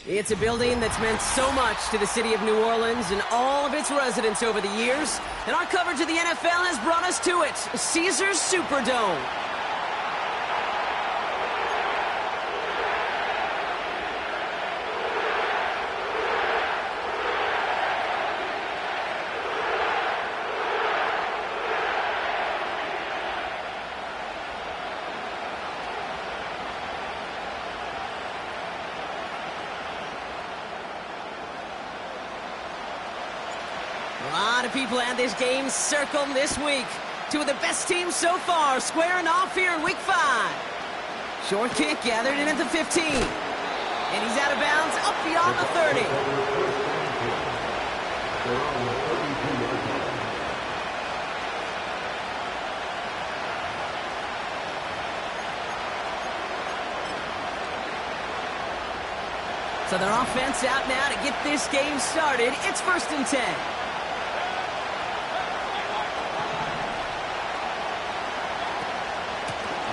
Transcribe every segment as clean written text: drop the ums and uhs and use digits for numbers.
It's a building that's meant so much to the city of New Orleans and all of its residents over the years. And our coverage of the NFL has brought us to it, Caesars Superdome. A lot of people had this game circled this week. Two of the best teams so far squaring off here in week 5. Short kick gathered in at the 15. And he's out of bounds up beyond the 30. So their offense out now to get this game started. It's 1st and 10.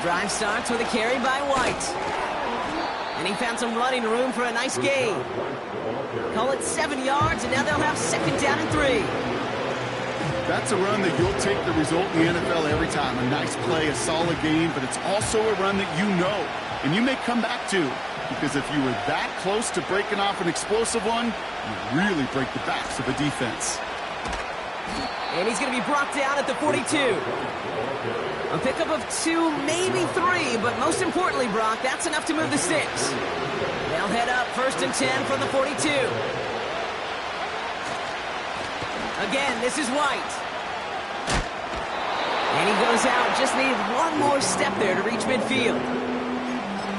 Drive starts with a carry by White. And he found some running room for a nice gain. Call it 7 yards, and now they'll have 2nd down and 3. That's a run that you'll take the result in the NFL every time. A nice play, a solid game, but it's also a run that you know and you may come back to. Because if you were that close to breaking off an explosive one, you really break the backs of a defense. And he's going to be brought down at the 42. A pickup of 2, maybe 3, but most importantly, Brock, that's enough to move the sticks. They'll head up 1st and 10 from the 42. Again, this is White. And he goes out, just needed one more step there to reach midfield.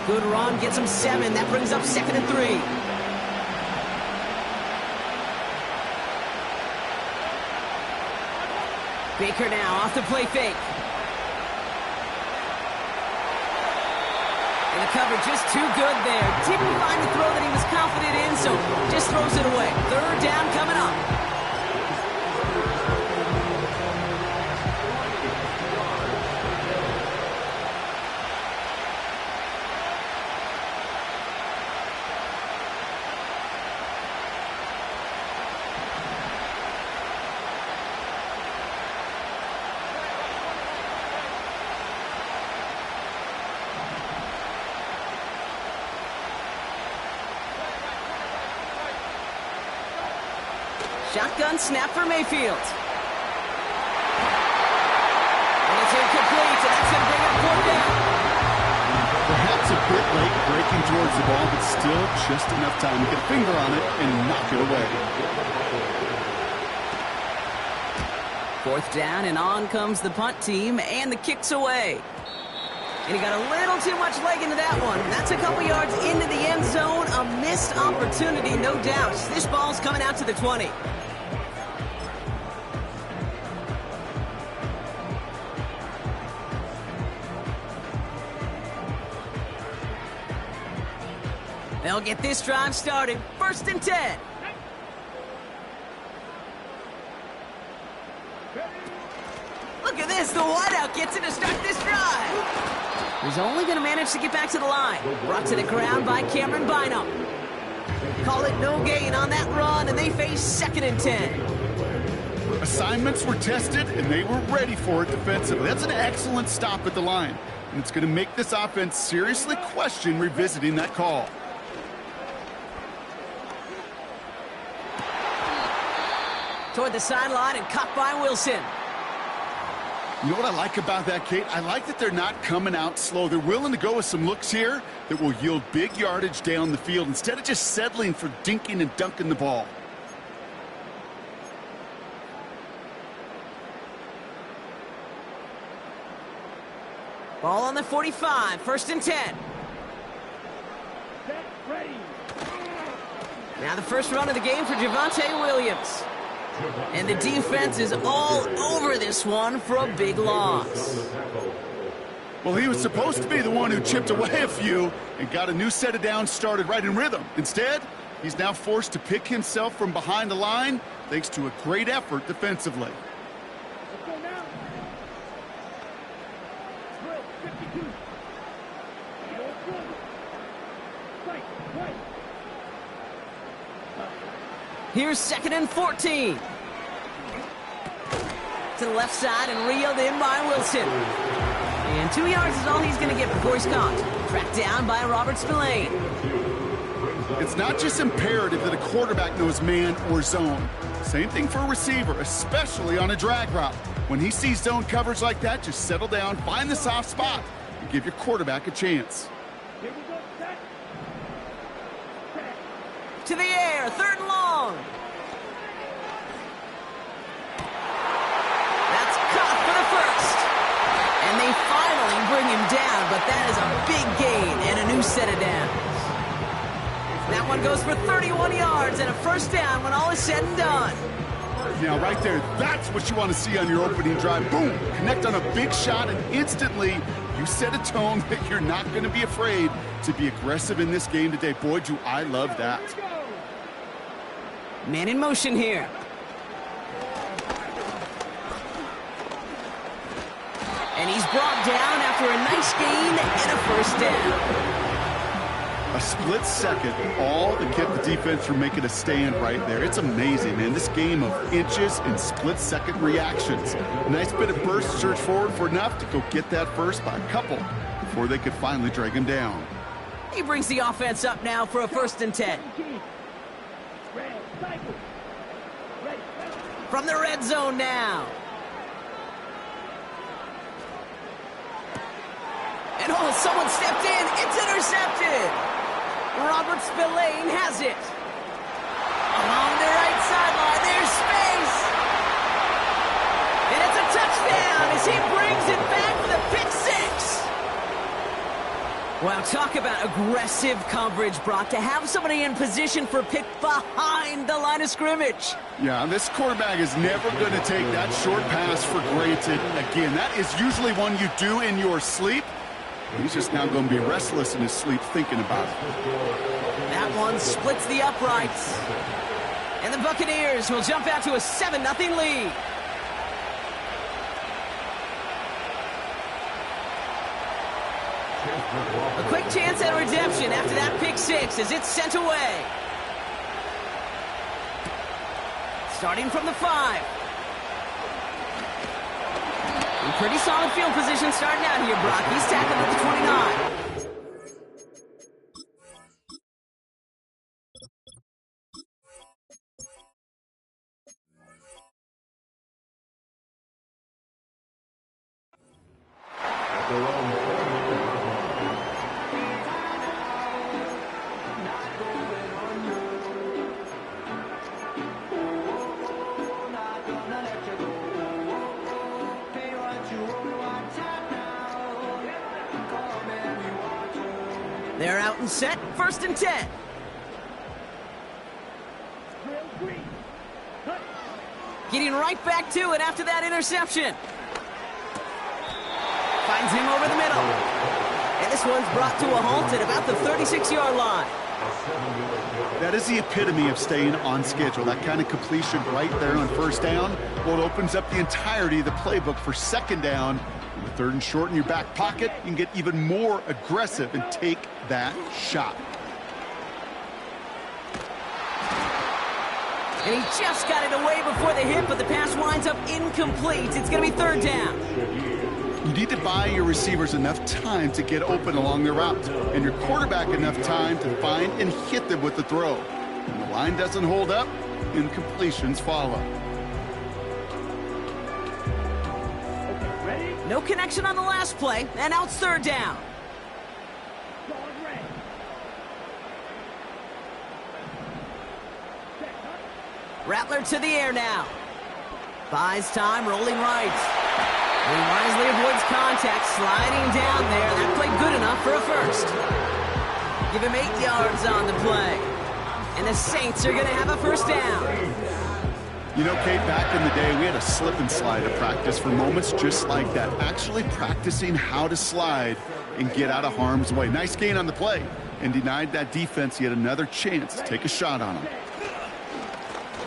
Good run, gets him 7. That brings up 2nd and 3. Baker now off the play fake. And the cover just too good there. Didn't find the throw that he was confident in, so just throws it away. 3rd down coming up. Shotgun snap for Mayfield. And it's incomplete, and that's going to bring up 4th down. Perhaps a bit late breaking towards the ball, but still just enough time to get a finger on it and knock it away. 4th down, and on comes the punt team, and the kick's away. And he got a little too much leg into that one. That's a couple yards into the end zone. A missed opportunity, no doubt. This ball's coming out to the 20. They'll get this drive started. 1st and 10. Look at this. The wideout gets it to start this drive. He's only going to manage to get back to the line. Brought to the ground by Cameron Bynum. Call it no gain on that run, and they face 2nd and 10. Assignments were tested, and they were ready for it defensively. That's an excellent stop at the line. And it's going to make this offense seriously question revisiting that call. Toward the sideline and caught by Wilson. You know what I like about that, Kate? I like that they're not coming out slow. They're willing to go with some looks here that will yield big yardage down the field instead of just settling for dinking and dunking the ball. Ball on the 45, 1st and 10. Now the first run of the game for Javonte Williams. And the defense is all over this one for a big loss. Well, he was supposed to be the one who chipped away a few and got a new set of downs started right in rhythm. Instead, he's now forced to pick himself from behind the line thanks to a great effort defensively. Here's 2nd and 14. To the left side and reeled in by Wilson. And 2 yards is all he's going to get before he's caught. Tracked down by Robert Spillane. It's not just imperative that a quarterback knows man or zone. Same thing for a receiver, especially on a drag route. When he sees zone coverage like that, just settle down, find the soft spot, and give your quarterback a chance. To the air, 3rd and long. That's caught for the first. And they finally bring him down, but that is a big gain and a new set of downs. That one goes for 31 yards and a first down when all is said and done. Now, right there, that's what you want to see on your opening drive. Boom! Connect on a big shot, and instantly you set a tone that you're not going to be afraid to be aggressive in this game today. Boy, do I love that. Man in motion here. And he's brought down after a nice gain and a first down. A split second, all that kept the defense from making a stand right there. It's amazing, man. This game of inches and split-second reactions. A nice bit of burst to surge forward for enough to go get that first by a couple before they could finally drag him down. He brings the offense up now for a 1st and 10. From the red zone now. And oh, someone stepped in. It's intercepted. Robert Spillane has it. Along the right sideline, there's space. And it's a touchdown as he brings it back for the pick 6. Wow, talk about aggressive coverage, Brock, to have somebody in position for pick behind the line of scrimmage. Yeah, this quarterback is never going to take that short pass for granted again. That is usually one you do in your sleep. He's just now going to be restless in his sleep thinking about it. That one splits the uprights. And the Buccaneers will jump out to a 7-0 lead. A quick chance at redemption after that pick 6 as it's sent away. Starting from the 5. Pretty solid field position starting out here, Brock. He's tackled at the 29. They're out and set, 1st and 10. Getting right back to it after that interception. Finds him over the middle. And this one's brought to a halt at about the 36-yard line. That is the epitome of staying on schedule. That kind of completion right there on 1st down. Well, it opens up the entirety of the playbook for 2nd down. With 3rd and short in your back pocket, you can get even more aggressive and take that shot. And he just got it away before the hit, but the pass winds up incomplete. It's going to be 3rd down. You need to buy your receivers enough time to get open along their route, and your quarterback enough time to find and hit them with the throw. When the line doesn't hold up, incompletions follow. No connection on the last play, and now it's 3rd down. Rattler to the air now. Buys time, rolling right. He wisely avoids contact, sliding down there. That played good enough for a first. Give him 8 yards on the play. And the Saints are going to have a 1st down. You know, Kate, back in the day, we had a slip and slide to practice for moments just like that. Actually practicing how to slide and get out of harm's way. Nice gain on the play, and denied that defense yet another chance to take a shot on him.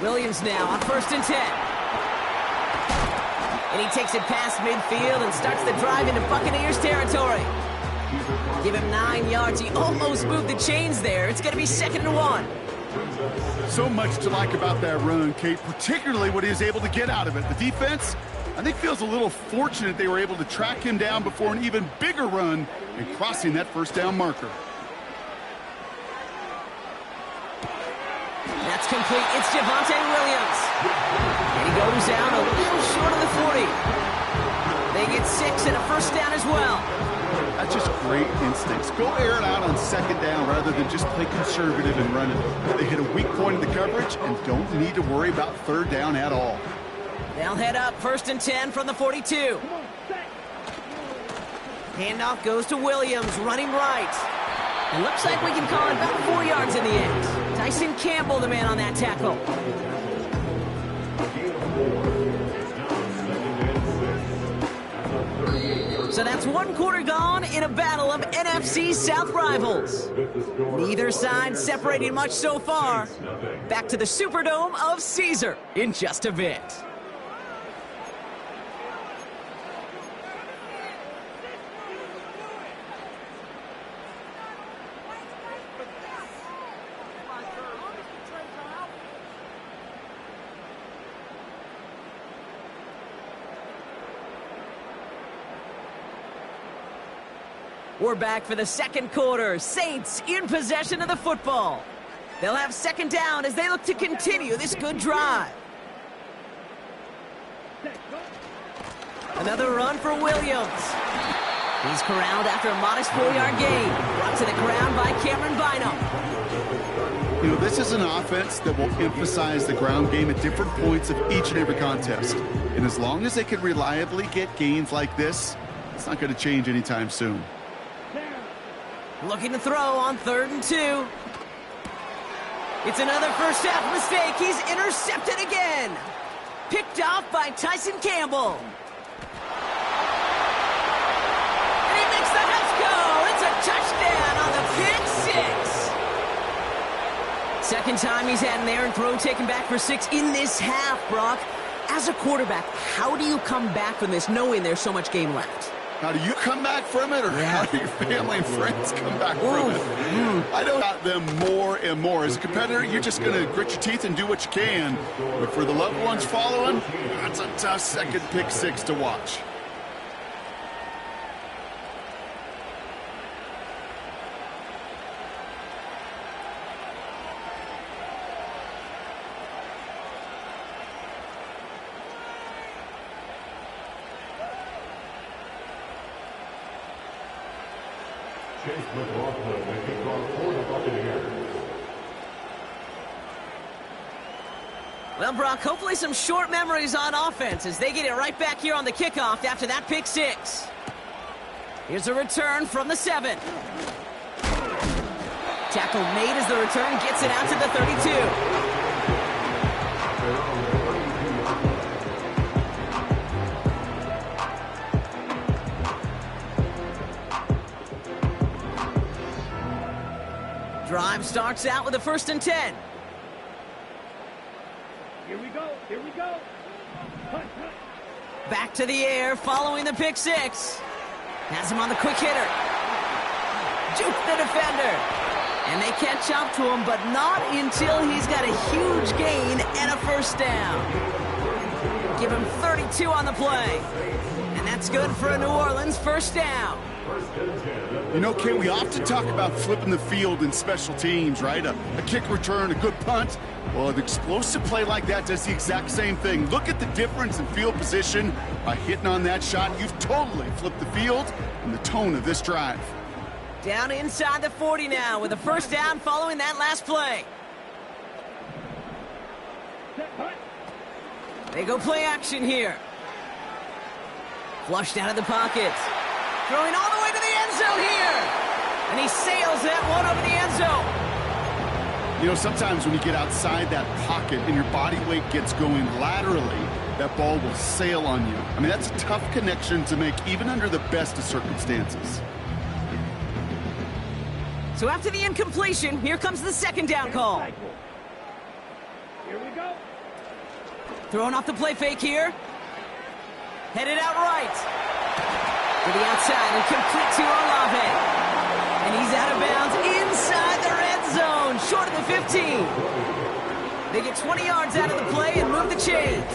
Williams now on 1st and 10. And he takes it past midfield and starts the drive into Buccaneers territory. Give him 9 yards. He almost moved the chains there. It's going to be 2nd and 1. So much to like about that run, Kate, particularly what he was able to get out of it. The defense, I think, feels a little fortunate they were able to track him down before an even bigger run and crossing that first down marker. That's complete. It's Javonte Williams. And he goes down a little short of the 40. They get 6 and a first down as well. That's just great instincts. Go air it out on second down rather than just play conservative and run it. They hit a weak point in the coverage and don't need to worry about third down at all. They'll head up 1st and 10 from the 42. Handoff goes to Williams, running right. It looks like we can call it about 4 yards in the end. Tyson Campbell, the man on that tackle. So that's 1 quarter gone in a battle of NFC South rivals. Neither side separating much so far. Back to the Superdome of Caesar in just a bit. We're back for the second quarter. Saints in possession of the football. They'll have second down as they look to continue this good drive. Another run for Williams. He's corralled after a modest 4-yard gain. Brought to the ground by Cameron Bynum. You know, this is an offense that will emphasize the ground game at different points of each and every contest. And as long as they can reliably get gains like this, it's not going to change anytime soon. Looking to throw on 3rd and 2. It's another first half mistake. He's intercepted again. Picked off by Tyson Campbell. And he makes the house go. It's a touchdown on the pick 6. Second time he's had an errant throw taken back for 6 in this half, Brock. As a quarterback, how do you come back from this knowing there's so much game left? How do you come back from it, or how do your family and friends come back from it? I know about them more and more. As a competitor, you're just going to grit your teeth and do what you can. But for the loved ones following, that's a tough second pick 6 to watch. Well, Brock, hopefully some short memories on offense as they get it right back here on the kickoff after that pick 6. Here's a return from the 7. Tackle made as the return gets it out to the 32. Drive starts out with a 1st and 10. Here we go. Here we go. Back to the air following the pick 6. Has him on the quick hitter. Juke the defender. And they catch up to him, but not until he's got a huge gain and a first down. Give him 32 on the play. And that's good for a New Orleans first down. You know, Kate, we often talk about flipping the field in special teams, right? A kick return, a good punt. Well, an explosive play like that does the exact same thing. Look at the difference in field position by hitting on that shot. You've totally flipped the field and the tone of this drive. Down inside the 40 now with a first down following that last play. They go play action here. Flushed out of the pocket. Throwing all the way to the end zone here. And he sails that one over the end zone. You know, sometimes when you get outside that pocket and your body weight gets going laterally, that ball will sail on you. I mean, that's a tough connection to make even under the best of circumstances. So after the incompletion, here comes the second down call. Here we go. Throwing off the play fake here. Headed out right. To the outside and complete to Olave. And he's out of bounds inside the red zone. short of the 15. They get 20 yards out of the play and move the chains.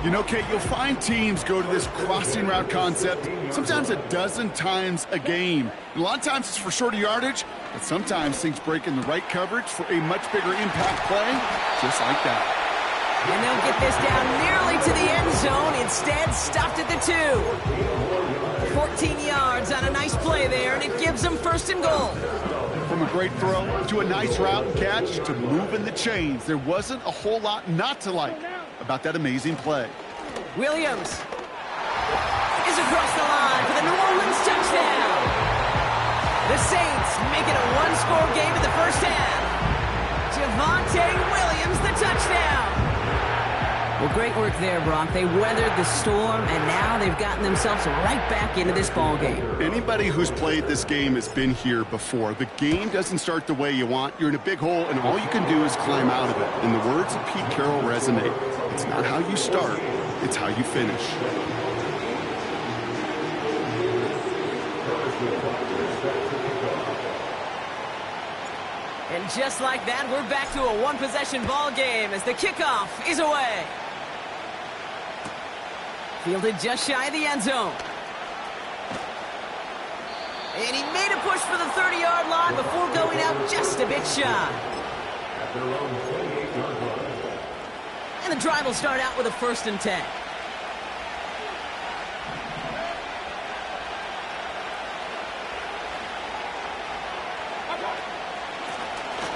You know, Kate, you'll find teams go to this crossing route concept sometimes a dozen times a game. And a lot of times it's for shorter yardage, but sometimes things break in the right coverage for a much bigger impact play, just like that. And they'll get this down nearly to the end zone. Instead, stopped at the 2. 14 yards on a nice play there, and it gives them first and goal. From a great throw to a nice route and catch to moving the chains, there wasn't a whole lot not to like about that amazing play. Williams is across the line for the New Orleans touchdown. The Saints make it a one-score game in the first half. Javonte Williams, the touchdown. Well, great work there, Brock. They weathered the storm, and now they've gotten themselves right back into this ball game. Anybody who's played this game has been here before. The game doesn't start the way you want. You're in a big hole, and all you can do is climb out of it. And the words of Pete Carroll resonate. It's not how you start, it's how you finish. And just like that, we're back to a one-possession ball game as the kickoff is away. Fielded just shy of the end zone. And he made a push for the 30-yard line before going out just a bit shy. And the drive will start out with a 1st and 10.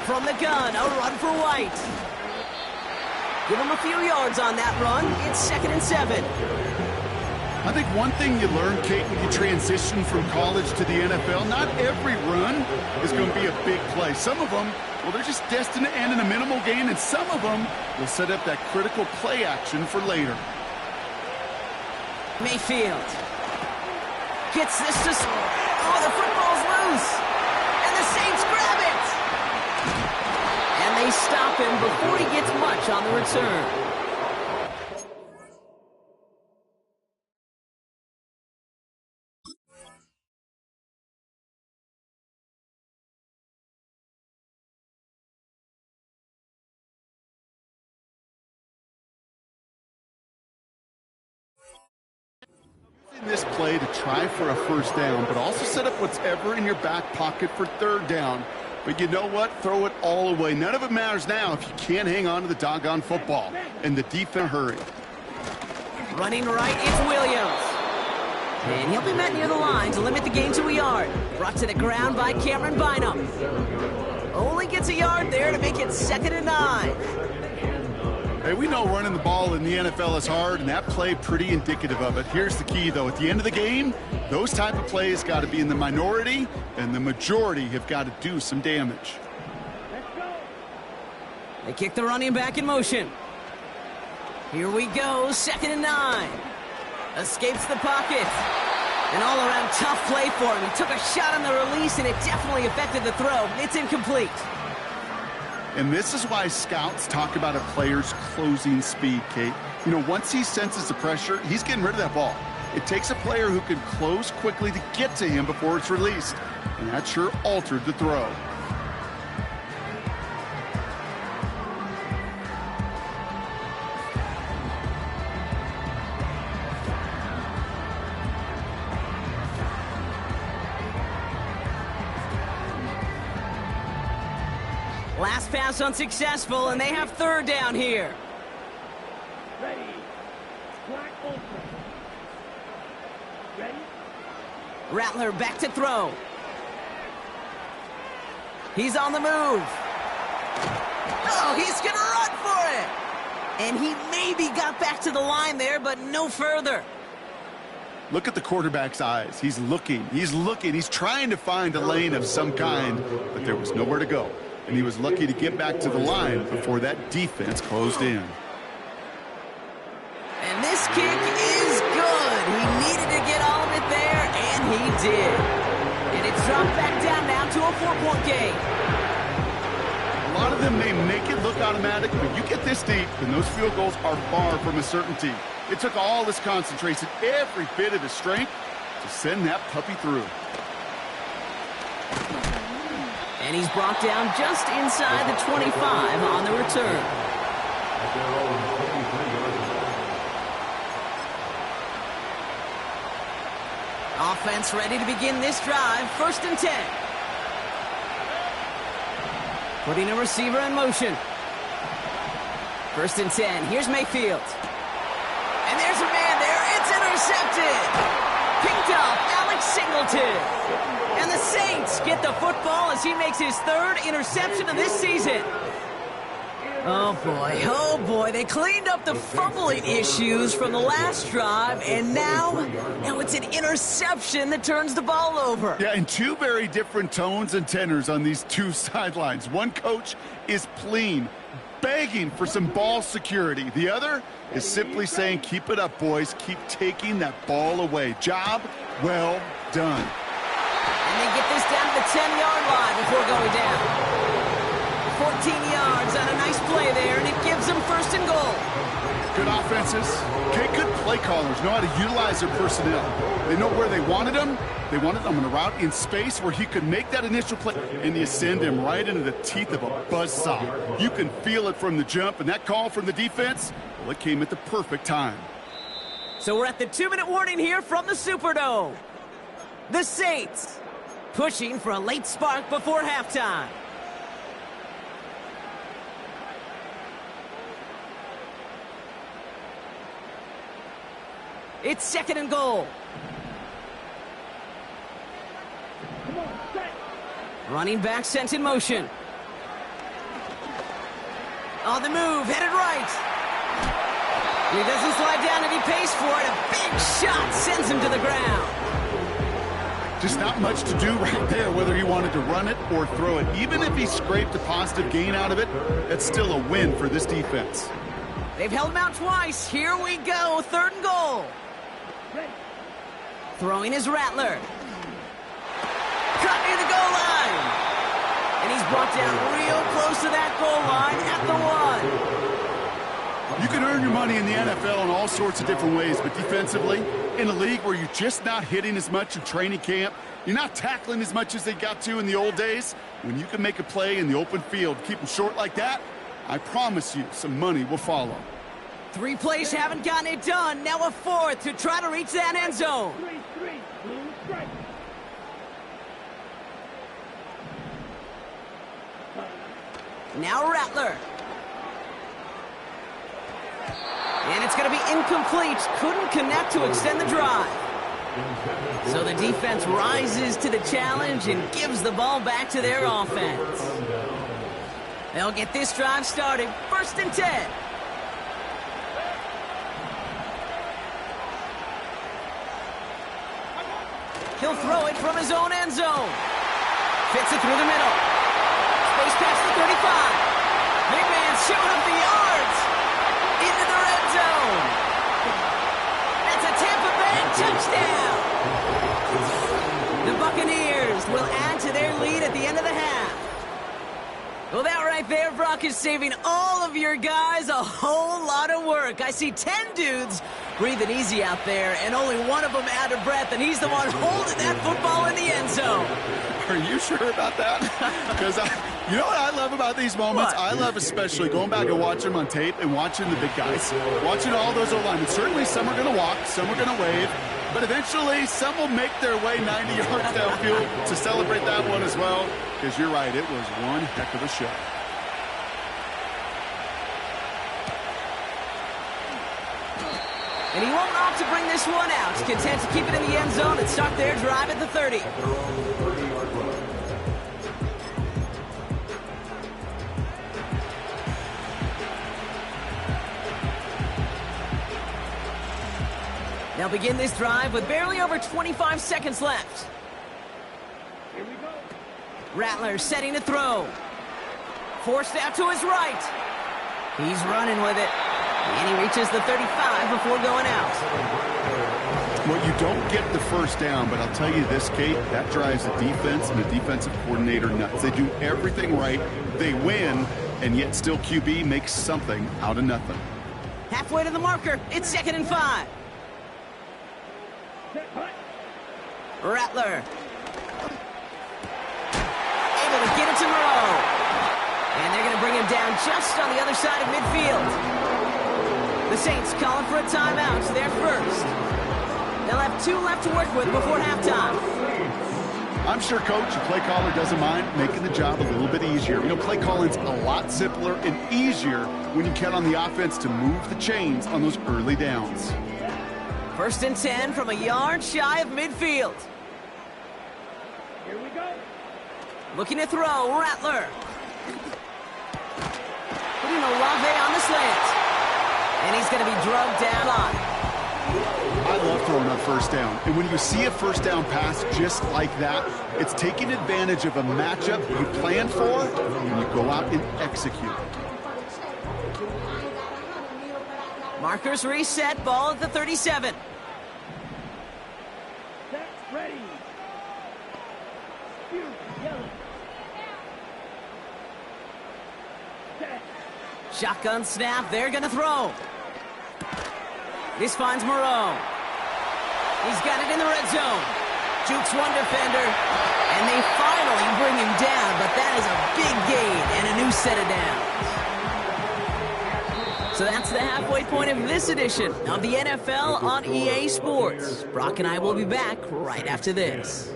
From the gun, a run for White. Give him a few yards on that run. It's 2nd and 7. I think one thing you learn, Kate, when you transition from college to the NFL, not every run is going to be a big play. Some of them, well, they're just destined to end in a minimal gain, and some of them will set up that critical play action for later. Mayfield gets this to... Oh, the football's loose. And the Saints grab it. And they stop him before he gets much on the return. This play to try for a 1st down, but also set up what's ever in your back pocket for 3rd down. But you know what? Throw it all away. None of it matters now if you can't hang on to the doggone football. And the defense hurry. Running right, it's Williams. And he'll be met near the line to limit the gain to a yard. Brought to the ground by Cameron Bynum. Only gets a yard there to make it 2nd and 9. Hey, we know running the ball in the NFL is hard, and that play pretty indicative of it. Here's the key, though. At the end of the game, those type of plays got to be in the minority, and the majority have got to do some damage. They kick the running back in motion. Here we go, 2nd and 9. Escapes the pocket. An all-around tough play for him. He took a shot on the release, and it definitely affected the throw. It's incomplete. And this is why scouts talk about a player's closing speed, Kate. You know, once he senses the pressure, he's getting rid of that ball. It takes a player who can close quickly to get to him before it's released. And that sure altered the throw. Last pass unsuccessful, and they have 3rd down here. Ready. Black open. Ready. Rattler back to throw. He's on the move. Oh, he's going to run for it. And he maybe got back to the line there, but no further. Look at the quarterback's eyes. He's looking. He's trying to find a lane of some kind, but there was nowhere to go. And he was lucky to get back to the line before that defense closed in. And this kick is good. He needed to get all of it there, and he did. And it's dropped back down now to a 4-point game. A lot of them may make it look automatic, but you get this deep, and those field goals are far from a certainty. It took all his concentration, every bit of his strength, to send that puppy through. And he's brought down just inside the 25 on the return. Offense ready to begin this drive. 1st and 10. Putting a receiver in motion. 1st and 10. Here's Mayfield. And there's a man there. It's intercepted. Picked up Alex Singleton. And the Saints get the football as he makes his 3rd interception of this season. Oh boy, they cleaned up the fumbling issues from the last drive, and now it's an interception that turns the ball over. Yeah, and 2 very different tones and tenors on these 2 sidelines. One coach is pleading, begging for some ball security. The other is simply saying, keep it up, boys. Keep taking that ball away. Job well done. And they get this down to the 10-yard line before going down. 14 yards on a nice play there, and it gives them 1st and goal. Good offenses. Okay, good play callers know how to utilize their personnel. They know where they wanted them. They wanted them on a route in space where he could make that initial play, and you send him right into the teeth of a buzzsaw. You can feel it from the jump, and that call from the defense, well, it came at the perfect time. So we're at the 2-minute warning here from the Superdome. The Saints pushing for a late spark before halftime. It's 2nd and goal. Running back sent in motion. On the move, headed right. He doesn't slide down and he pays for it. A big shot sends him to the ground. Just not much to do right there, whether he wanted to run it or throw it. Even if he scraped a positive gain out of it, that's still a win for this defense. They've held him out twice. Here we go, 3rd and goal. Throwing is Rattler. Cut near the goal line. And he's brought down real close to that goal line at the 1. You can earn your money in the NFL in all sorts of different ways, but defensively, in a league where you're just not hitting as much in training camp, you're not tackling as much as they got to in the old days, when you can make a play in the open field, keep them short like that, I promise you some money will follow. 3 plays haven't gotten it done. Now a 4th to try to reach that end zone. Now Rattler. And it's going to be incomplete. Couldn't connect to extend the drive. So the defense rises to the challenge and gives the ball back to their offense. They'll get this drive started. 1st and 10. He'll throw it from his own end zone. Fits it through the middle. Space past the 35. Big man showing up the yards. Into the red zone. That's a Tampa Bay touchdown. The Buccaneers will add to their lead at the end of the half. Well, that right there, Brock, is saving all of your guys a whole lot of work. I see 10 dudes breathing easy out there, and only one of them out of breath, and he's the one holding that football in the end zone. Are you sure about that? Because you know what I love about these moments? What? I love especially going back and watching them on tape and watching the big guys. Watching all those O-linemen. Certainly some are going to walk, some are going to wave, but eventually some will make their way 90 yards downfield to celebrate that one as well. Because you're right, it was one heck of a show. And he won't opt to bring this one out. He's content to keep it in the end zone and start their drive at the 30. They'll begin this drive with barely over 25 seconds left. Here we go. Rattler setting to throw. Forced out to his right. He's running with it. And he reaches the 35 before going out. Well, you don't get the first down, but I'll tell you this, Kate, that drives the defense and the defensive coordinator nuts. They do everything right. They win, and yet still QB makes something out of nothing. Halfway to the marker. It's 2nd and 5. Rattler. Able able to get it to Moreau. And they're going to bring him down just on the other side of midfield. The Saints calling for a timeout. They're first. They'll have 2 left to work with before halftime. I'm sure, Coach, the play caller doesn't mind making the job a little bit easier. You know, play calling's a lot simpler and easier when you count on the offense to move the chains on those early downs. 1st and 10 from a yard shy of midfield. Here we go. Looking to throw, Rattler. Putting Olave on the slant. And he's going to be drugged down. I love throwing on 1st down. And when you see a 1st down pass just like that, it's taking advantage of a matchup you plan for and you go out and execute. Markers reset, ball at the 37. Set, ready. Shoot, yellow. Set. Shotgun snap, they're going to throw. This finds Moreau. He's got it in the red zone. Jukes one defender, and they finally bring him down, but that is a big gain and a new set of downs. So that's the halfway point of this edition of the NFL on EA Sports. Brock and I will be back right after this.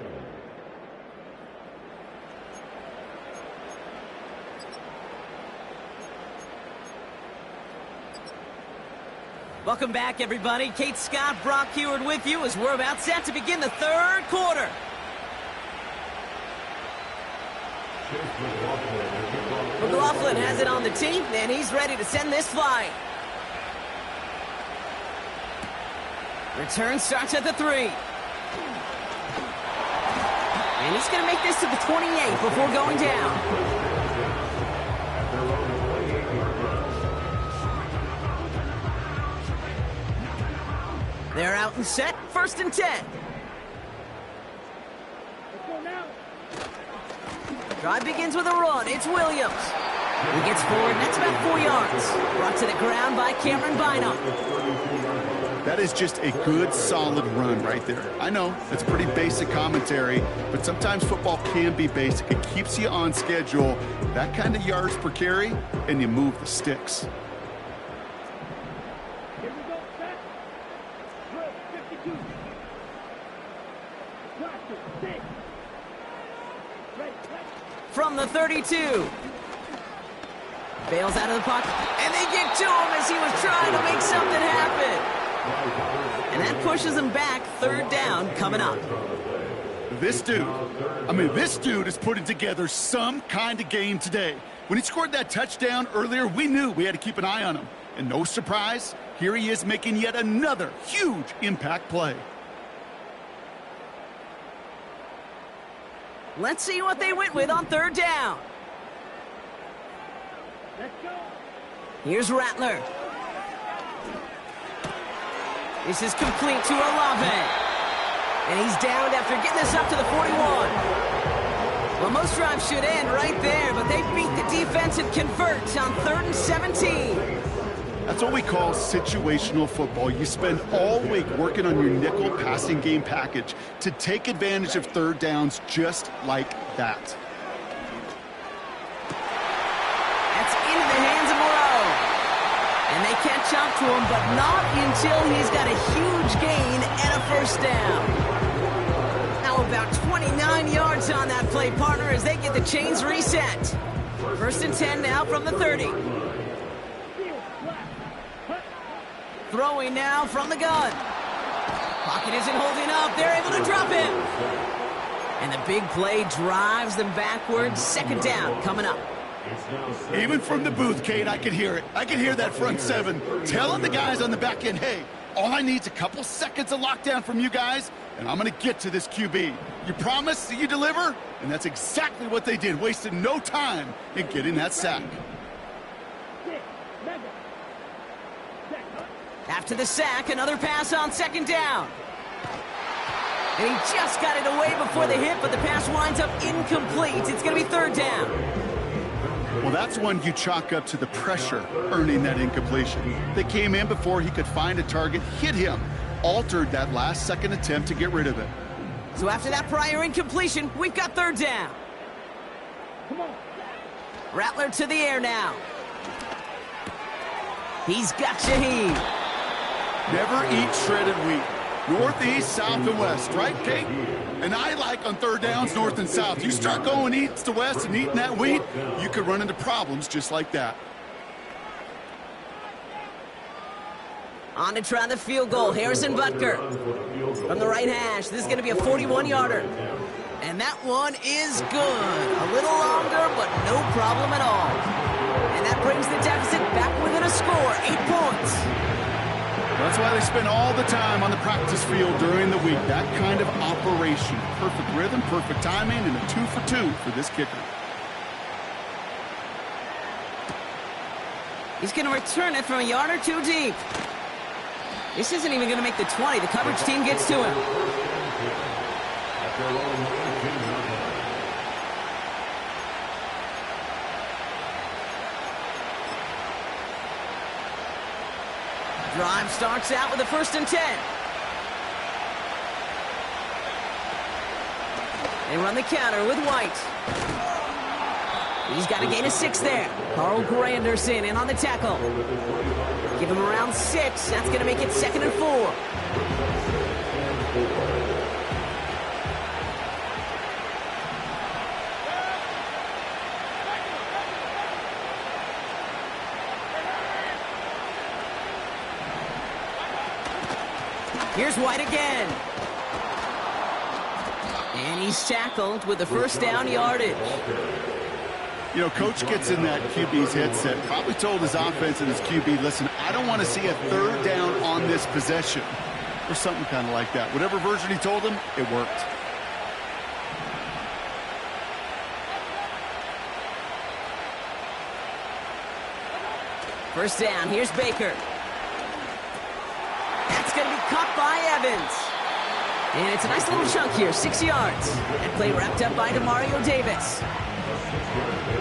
Welcome back, everybody. Kate Scott, Brock Heward with you as we're about set to begin the 3rd quarter. McLaughlin has it on the tee, and he's ready to send this flying. Return starts at the 3. And he's going to make this to the 28 before going down. They're out and set, 1st and 10. Let's go now. Drive begins with a run. It's Williams. He gets forward, and that's about 4 yards. Brought to the ground by Cameron Bynum. That is just a good, solid run right there. I know, it's pretty basic commentary, but sometimes football can be basic. It keeps you on schedule. That kind of yards per carry, and you move the sticks. Here we go. Set. Drill, 52. Practice, 6. Ready, play. From the 32. Bails out of the pocket, and they get to him as he was trying to make something happen. And that pushes him back, 3rd down coming up. This dude is putting together some kind of game today. When he scored that touchdown earlier, we knew we had to keep an eye on him. And no surprise, here he is making yet another huge impact play. Let's see what they went with on 3rd down. Let's go. Here's Rattler. This is complete to Olave. And he's downed after getting this up to the 41. Well, most drives should end right there, but they beat the defense and convert on 3rd and 17. That's what we call situational football. You spend all week working on your nickel passing game package to take advantage of 3rd downs just like that. That's into the hands of Moreau. And they catch up to him, but not until he's got a huge gain and a 1st down. Now about 29 yards on that play, partner, as they get the chains reset. 1st and 10 now from the 30. Throwing now from the gun. Pocket isn't holding up. They're able to drop him. And the big play drives them backwards. 2nd down coming up. Even from the booth, Kate, I can hear it. I can hear that front 7 telling the guys on the back end, hey, all I need is a couple seconds of lockdown from you guys, and I'm going to get to this QB. You promise that you deliver? And that's exactly what they did, wasted no time in getting that sack. After the sack, another pass on 2nd down. And he just got it away before the hit, but the pass winds up incomplete. It's going to be 3rd down. Well, that's one you chalk up to the pressure earning that incompletion. They came in before he could find a target, hit him, altered that last-second attempt to get rid of it. So after that prior incompletion, we've got 3rd down. Rattler to the air now. He's got Shaheed. Never eat shredded wheat. Northeast, south, and west, right, Kate? And I like on third downs, north and south. You start going east to west and eating that wheat, you could run into problems just like that. On to try the field goal, Harrison Butker. From the right hash, this is going to be a 41-yarder. And that one is good. A little longer, but no problem at all. And that brings the deficit back within a score, 8 points. That's why they spend all the time on the practice field during the week. That kind of operation. Perfect rhythm, perfect timing, and a 2 for 2 for this kicker. He's going to return it from a yard or two deep. This isn't even going to make the 20. The coverage team gets to him. Drive starts out with a 1st and 10. They run the counter with White. He's got a gain of 6 there. Carl Granderson in on the tackle. Give him around 6. That's going to make it 2nd and 4. Here's White again. And he's tackled with the 1st down yardage. You know, coach gets in that QB's headset, probably told his offense and his QB, listen, I don't want to see a 3rd down on this possession. Or something kind of like that. Whatever version he told him, it worked. First down, here's Baker. That's going to be caught by Evans. And it's a nice little chunk here, 6 yards. That play wrapped up by Demario Davis.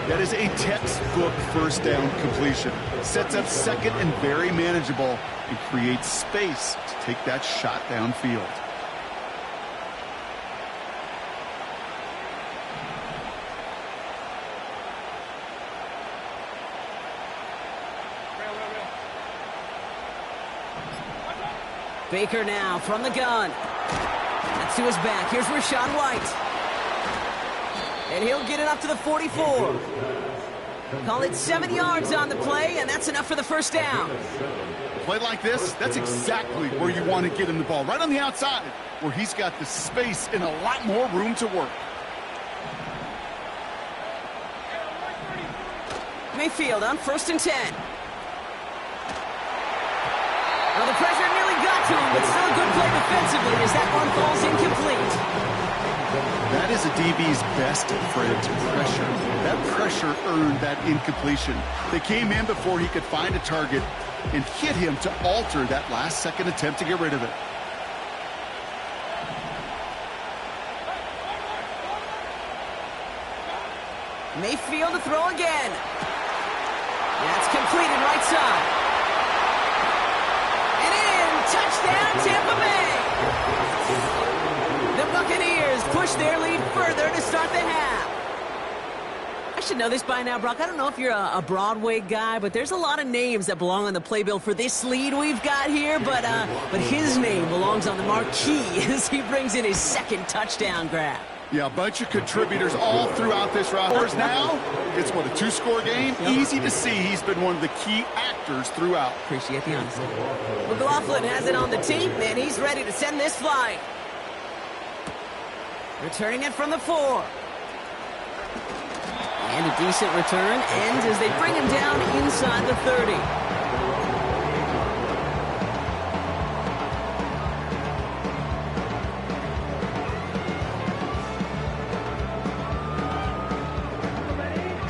That is a textbook 1st down completion. Sets up 2nd and very manageable and creates space to take that shot downfield. Baker now from the gun. That's to his back. Here's Rachaad White. And he'll get it up to the 44. Call it 7 yards on the play, and that's enough for the 1st down. A play like this, that's exactly where you want to get him the ball. Right on the outside, where he's got the space and a lot more room to work. Mayfield on 1st and 10. Well, the pressure nearly got to him, but still a good play defensively as that one falls incomplete. That is a DB's best friend, pressure. That pressure earned that incompletion. They came in before he could find a target and hit him to alter that last-second attempt to get rid of it. Mayfield to throw again. That's completed right side. And in, touchdown Tampa Bay. The Buccaneers push their lead further to start the half. I should know this by now, Brock. I don't know if you're a Broadway guy, but there's a lot of names that belong on the playbill for this lead we've got here. But his name belongs on the marquee as he brings in his 2nd touchdown grab. Yeah, a bunch of contributors all throughout this roster. Now, it's what, a 2-score game? Yep. Easy to see he's been one of the key actors throughout. Appreciate the honesty. McLaughlin has it on the tape, and he's ready to send this flying. Returning it from the 4. And a decent return ends as they bring him down inside the 30.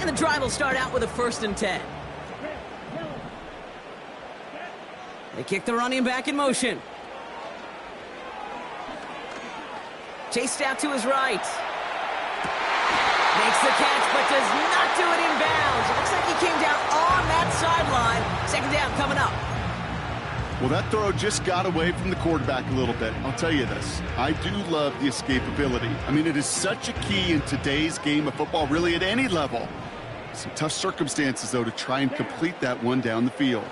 And the drive will start out with a 1st and 10. They kick the running back in motion. Chased out to his right. Makes the catch, but does not do it inbounds. It looks like he came down on that sideline. 2nd down coming up. Well, that throw just got away from the quarterback a little bit. I'll tell you this. I do love the escapability. I mean, it is such a key in today's game of football, really at any level. Some tough circumstances, though, to try and complete that one down the field.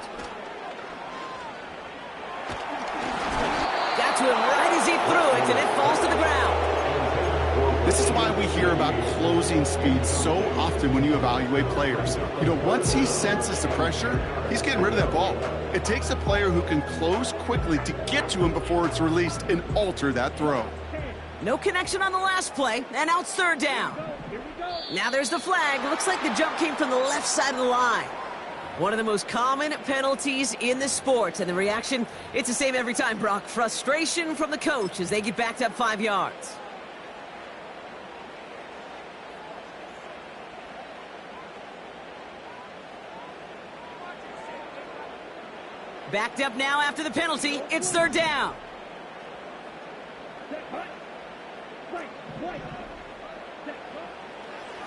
Got to him right as he threw it, and it falls to the ground. This is why we hear about closing speed so often when you evaluate players. You know, once he senses the pressure, he's getting rid of that ball. It takes a player who can close quickly to get to him before it's released and alter that throw. No connection on the last play, and now it's third down. Now there's the flag. Looks like the jump came from the left side of the line. One of the most common penalties in the sport, and the reaction, it's the same every time, Brock. Frustration from the coach as they get backed up 5 yards. Backed up now after the penalty. It's third down.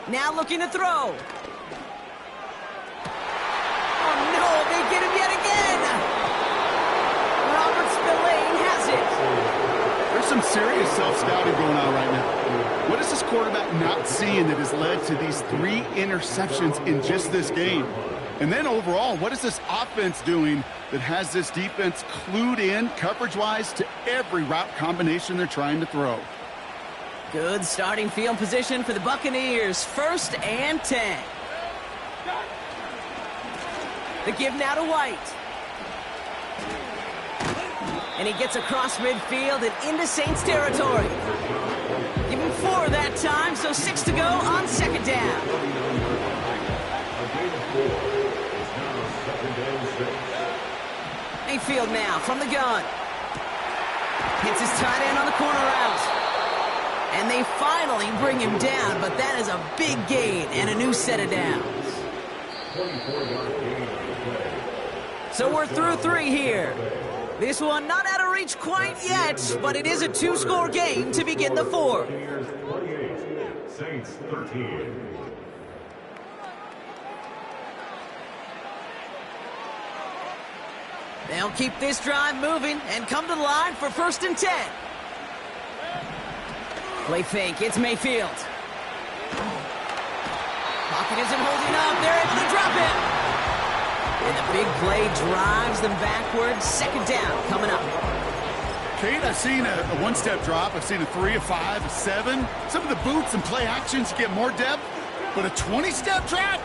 Now looking to throw. Oh, no, they get him yet again. Robert Spillane has it. There's some serious self-scouting going on right now. What is this quarterback not seeing that has led to these 3 interceptions in just this game? And then overall, what is this offense doing that has this defense clued in coverage-wise to every route combination they're trying to throw? Good starting field position for the Buccaneers. 1st and 10. The give now to White. And he gets across midfield and into Saints territory. Give him 4 that time, so 6 to go on second down. Mayfield now from the gun. Hits his tight end on the corner route. And they finally bring him down, but that is a big gain and a new set of downs. So we're through 3 here. This one not out of reach quite yet, but it is a 2-score game to begin the 4th. Saints 13. They'll keep this drive moving and come to the line for 1st and 10. Play fake, it's Mayfield. Pocket isn't holding up, they're able to drop him. And the big play drives them backwards. Second down coming up. Kate, I've seen a one-step drop. I've seen a 3, a 5, a 7. Some of the boots and play actions get more depth, but a 20-step drop?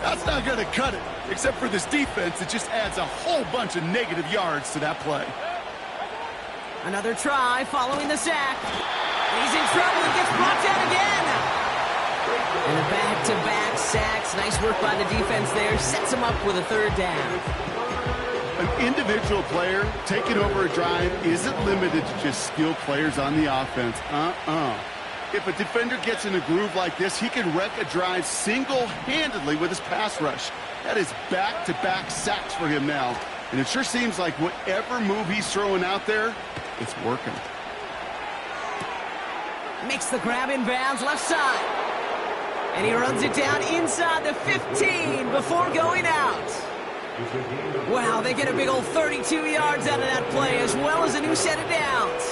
That's not going to cut it. Except for this defense, it just adds a whole bunch of negative yards to that play. Another try following the sack. He's in trouble and gets brought down again. And a back-to-back sacks. Nice work by the defense there. Sets him up with a 3rd down. An individual player taking over a drive isn't limited to just skilled players on the offense. If a defender gets in a groove like this, he can wreck a drive single-handedly with his pass rush. That is back-to-back sacks for him now. And it sure seems like whatever move he's throwing out there, it's working. Makes the grab in bounds left side. And he runs it down inside the 15 before going out. Wow, they get a big old 32 yards out of that play, as well as a new set of downs.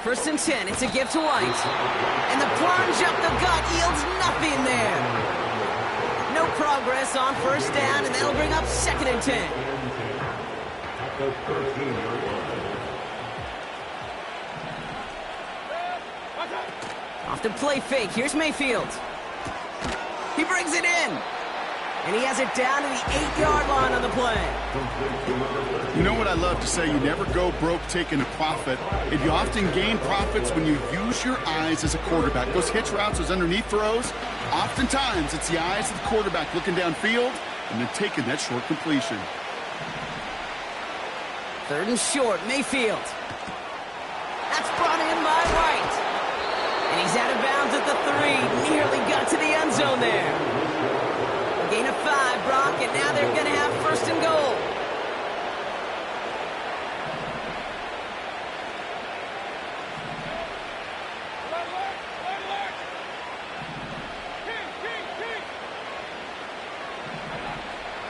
1st and 10, it's a give to White. And the plunge up the gut yields nothing there. No progress on 1st down, and that'll bring up 2nd and 10. Off the play fake, here's Mayfield. He brings it in. And he has it down to the 8-yard line on the play. You know what I love to say? You never go broke taking a profit. And you often gain profits when you use your eyes as a quarterback. Those hitch routes, those underneath throws, oftentimes it's the eyes of the quarterback looking downfield and then taking that short completion. 3rd and short, Mayfield. That's brought in by White. And he's out of bounds at the 3. Nearly got to the end zone there. Gain of 5, Brock, and now they're going to have 1st and goal.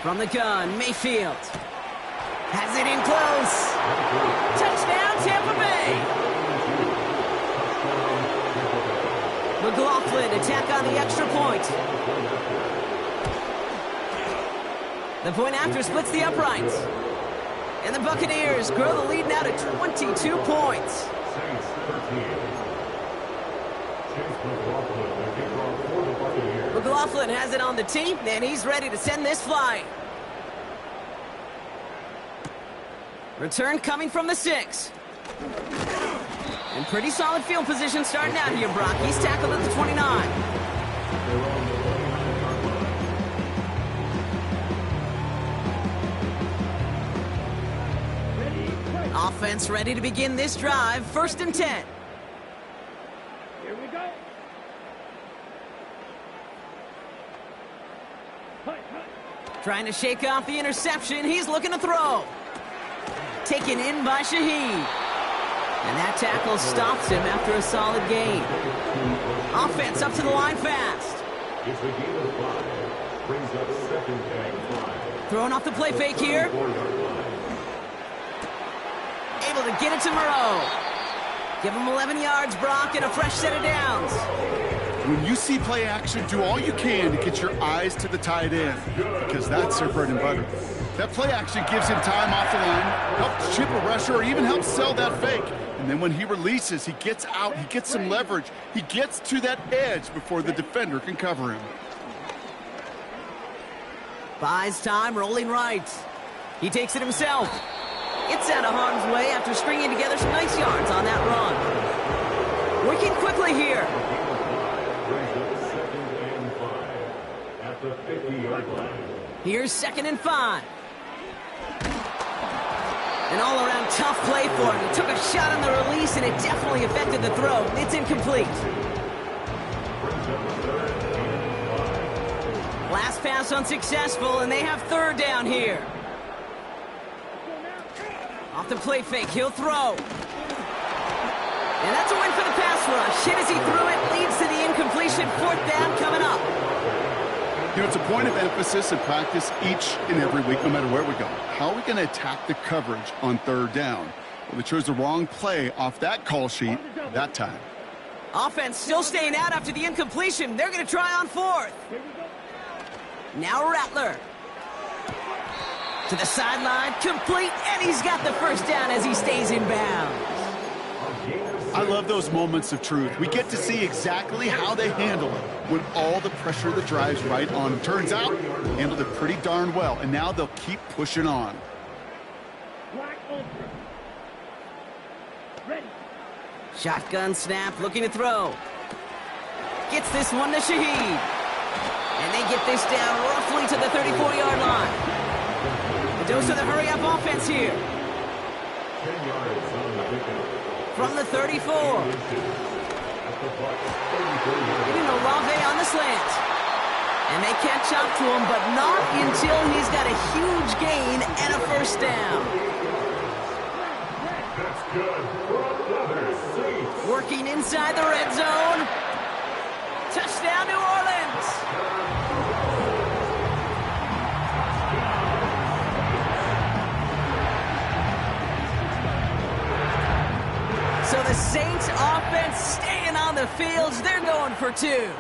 From the gun, Mayfield. Has it in close. Touchdown, Tampa Bay. McLaughlin attack on the extra point. The point after splits the uprights. And the Buccaneers grow the lead now to 22 points. McLaughlin has it on the tee, and he's ready to send this flying. Return coming from the 6. And pretty solid field position starting out here, Brock. He's tackled at the 29. Offense ready to begin this drive. 1st and 10. Here we go. Trying to shake off the interception. He's looking to throw. Taken in by Shaheed. And that tackle stops him after a solid gain. Offense up to the line fast. It's a game of 5. Brings up 2nd and 5. Throwing off the play fake here. Able to get it to Moreau. Give him 11 yards, Brock, and a fresh set of downs. When you see play action, do all you can to get your eyes to the tight end, because that's their bread and butter. That play action gives him time off the line, helps chip a rusher, or even helps sell that fake. And then when he releases, he gets out, he gets some leverage. He gets to that edge before the defender can cover him. Buys time, rolling right. He takes it himself. It's out of harm's way after stringing together some nice yards on that run. Working quickly here. Here's 2nd and 5. An all-around tough play for him. He took a shot on the release, and it definitely affected the throw. It's incomplete. Last pass unsuccessful, and they have 3rd down here. Off the play fake, he'll throw. And that's a win for the pass rush. Hit as he threw it, leads to the incompletion. 4th down coming up. You know, it's a point of emphasis in practice each and every week, no matter where we go. How are we going to attack the coverage on 3rd down? Well, they chose the wrong play off that call sheet that time. Offense still staying out after the incompletion. They're going to try on 4th. Now Rattler. To the sideline, complete, and he's got the 1st down as he stays in bounds. I love those moments of truth. We get to see exactly how they handle it when all the pressure that drives right on them. Turns out, handled it pretty darn well, and now they'll keep pushing on. Shotgun snap, looking to throw. Gets this one to Shaheed. And they get this down roughly to the 34-yard line. The dose of the hurry-up offense here. 10 yards on the pickup. From the 34. Getting Olave on the slant. And they catch up to him, but not until he's got a huge gain and a 1st down. That's good. Working inside the red zone. Touchdown, New Orleans. So the Saints offense staying on the fields. They're going for 2.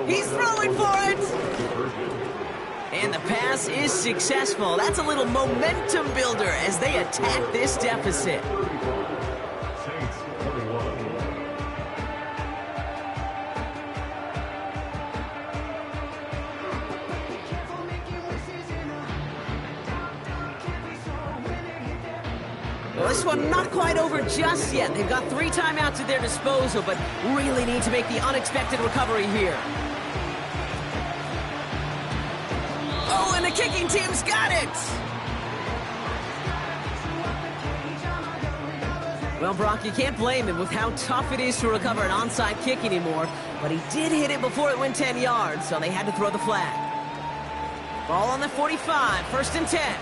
He's throwing for it. And the pass is successful. That's a little momentum builder as they attack this deficit. Well, this one not quite over just yet. They've got 3 timeouts at their disposal, but really need to make the unexpected recovery here. Oh, and the kicking team's got it! Well, Brock, you can't blame him with how tough it is to recover an onside kick anymore, but he did hit it before it went 10 yards, so they had to throw the flag. Ball on the 45, 1st and 10.